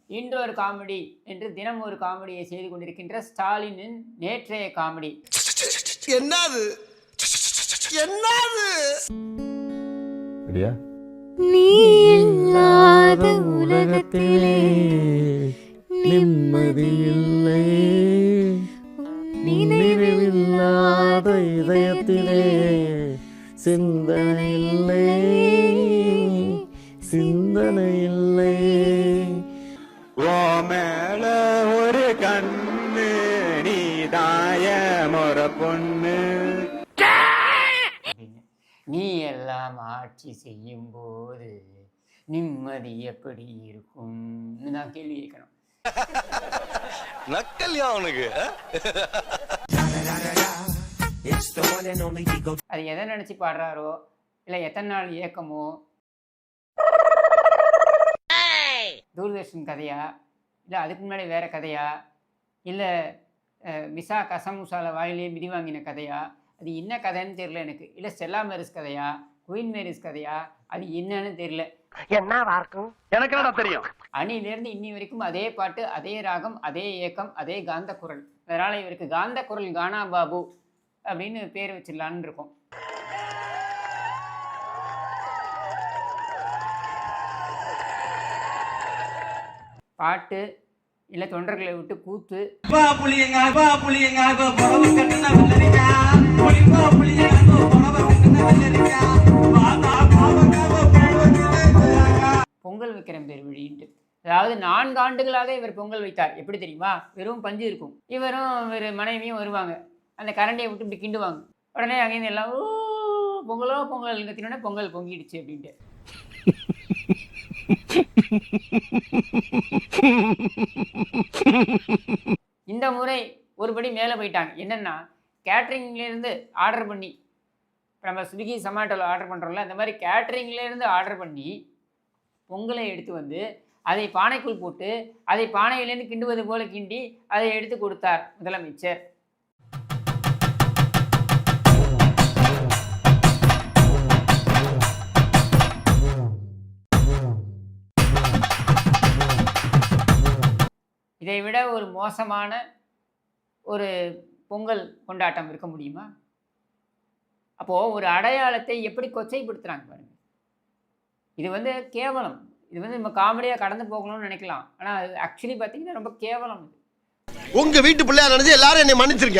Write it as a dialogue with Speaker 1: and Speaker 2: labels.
Speaker 1: இன்று ஒரு காமெடி என்று தினம் ஒரு காமெடியை செய்து கொண்டிருக்கின்ற ஸ்டாலினின் நேற்றைய காமெடி.
Speaker 2: என்னது என்னது
Speaker 3: நீ இல்லாத உலகத்திலே நிம்மதி இல்லை, நினைவில்லாத இதயத்திலே சிந்தனை இல்லை, சிந்தனை இல்லை.
Speaker 4: ஓ மேல ஒரு கண்ணு நீ தாய முற பொண்ணு.
Speaker 1: நீ எல்லாம் ஆட்சி செய்யும் போது நிம்மதி எப்படி இருக்கும் நான் கேள்வி கேட்கணும்.
Speaker 2: நக்கல்யா அவனுக்கு.
Speaker 1: அது எதை நினைச்சு பாடுறாரோ இல்லை எத்தனை நாள் இயக்கமோ, தூர்தர்ஷன் கதையா இல்லை அதுக்கு முன்னாடி வேற கதையா இல்லை மிசா கசமுசால வாயிலே மிதி வாங்கின கதையா, அது என்ன கதைன்னு தெரியல எனக்கு. இல்லை ஸ்டெல்லா மேரிஸ் கதையா, குயின் மேரிஸ் கதையா, அது என்னன்னு தெரியல.
Speaker 5: என்னவா இருக்கும்
Speaker 4: எனக்கு என்னடா தெரியும்.
Speaker 1: அணிலேருந்து இன்னி வரைக்கும் அதே பாட்டு, அதே ராகம், அதே இயக்கம், அதே காந்த குரல். அதனால இவருக்கு காந்த குரல் கானா பாபு அப்படின்னு பேர் வச்சிடலான்னு இருக்கும். பாட்டு இல்லை தொண்டர்களை விட்டு கூத்து. பொங்கல் வைக்கிற பேர் வழின்ட்டு, அதாவது 4 ஆண்டுகளாக இவர் பொங்கல் வைத்தார். எப்படி தெரியுமா? வெறும் பஞ்சு இருக்கும், இவரும் இவர் மனைவியும் வருவாங்க, அந்த கரண்டியை விட்டு இப்படி கிண்டுவாங்க. உடனே அங்கேருந்து எல்லாம் ஓ பொங்கலோ பொங்கல் கத்தினோடனே பொங்கல் பொங்கிடுச்சு அப்படின்ட்டு. இந்த முறை ஒருபடி மேலே போயிட்டாங்க. என்னென்னா கேட்ரிங்லேருந்து ஆர்டர் பண்ணி, இப்போ நம்ம ஸ்விக்கி சொமேட்டோவில் ஆர்டர் பண்ணுறோம்ல, அந்த மாதிரி கேட்ரிங்லேருந்து ஆர்டர் பண்ணி பொங்கலை எடுத்து வந்து அதை பானைக்குள் போட்டு அதை பானையிலேருந்து கிண்டுவது போல கிண்டி அதை எடுத்து கொடுத்தார் முதலமைச்சர். இதை விட ஒரு மோசமான ஒரு பொங்கல் கொண்டாட்டம் இருக்க முடியுமா? அப்போது ஒரு அடையாளத்தை எப்படி கொச்சைப்படுத்துகிறாங்க பாருங்க. இது வந்து கேவலம். இது வந்து நம்ம காமெடியாக கடந்து போகணும்னு நினைக்கலாம், ஆனால் அது ஆக்சுவலி பார்த்தீங்கன்னா ரொம்ப கேவலம்.
Speaker 2: உங்க வீட்டு பிள்ளையா நினைச்சு எல்லாரும் என்னை மன்னிச்சிருக்கேன்.